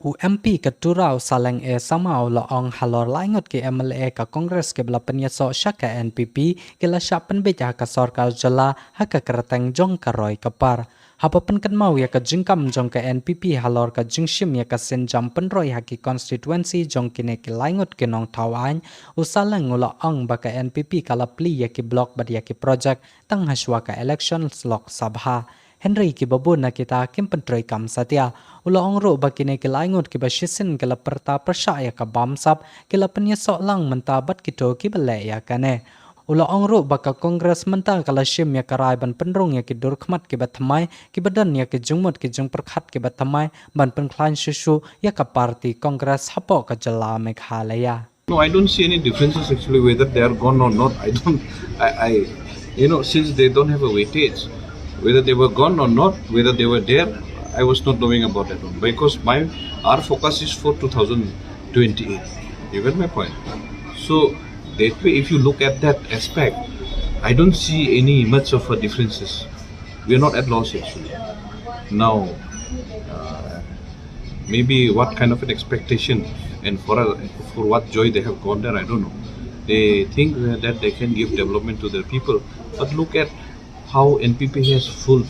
UMP Keturau Saleng A.Sangma la Ong halor laingot ke MLA ka Kongres ke bela penyeso syaka NPP ke la syapen beja ka sorkar Jylla haka kereteng jong karoi kepar. Hapoh penken mau ya ka jingkam jong ka NPP halor ka jingshim ya ka senjam penroi haki konstituensi jong kine ke laingot ke nong tawain U Saleng la Ong baka NPP kala pli ya ki blok bad ya ki project tang haswa ka election slok sabha. Henry ki babun na kita kim pentroi kam satya ula ongro bakine ke laingot ki ba Shisien ke la perta persya ya ka bamsap ke la penyesok lang mentabat kito ki bele ya kane ula ongro baka kongres menta kala shim ya karai ban penrong ya ki durkhmat ki bathamai ki badan ya ki jungmut ki jung perkhat ki bathamai ban Pynkhlaiñ Shushu ya ka parti kongres Hapoh Jylla Meghalaya. No, I don't see any differences actually whether they are gone or not. Since they don't have a weightage, whether they were gone or not, whether they were there, I was not knowing about that one because our focus is for 2028. You get my point? So that way, if you look at that aspect, I don't see any much of a differences. We are not at loss actually. Now, maybe what kind of an expectation and for what joy they have gone there, I don't know. They think that they can give development to their people, but look at how NPP has fooled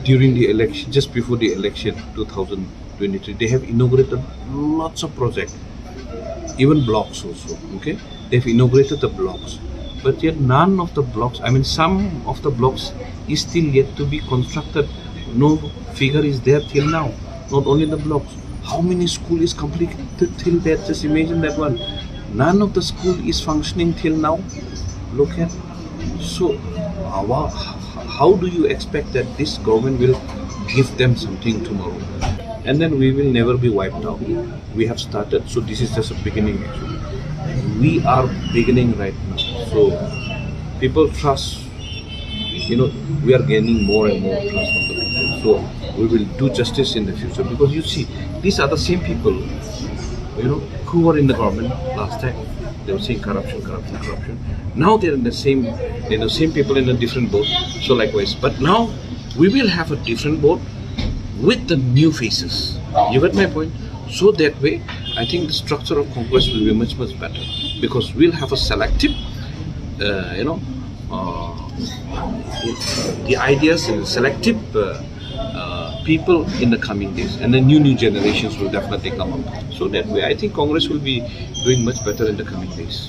during the election, just before the election 2023. They have inaugurated lots of projects, even blocks also. Okay, they've inaugurated the blocks, but yet none of the blocks. I mean, some of the blocks is still yet to be constructed. No figure is there till now. Not only the blocks. How many school is completed till that? Just imagine that one. None of the school is functioning till now. Look at. So, how do you expect that this government will give them something tomorrow? And then we will never be wiped out. We have started, so this is just a beginning actually. We are beginning right now. So, people trust, we are gaining more and more trust from the people. So, we will do justice in the future because you see, these are the same people, who were in the government last time. They were saying corruption. Now they're in the same people in a different boat. So likewise, but now we will have a different boat with the new faces. You get my point? So that way, I think the structure of Congress will be much better because we'll have a selective, the ideas and selective people in the coming days, and the new generations will definitely come up. So that way, I think Congress will be doing much better in the coming days.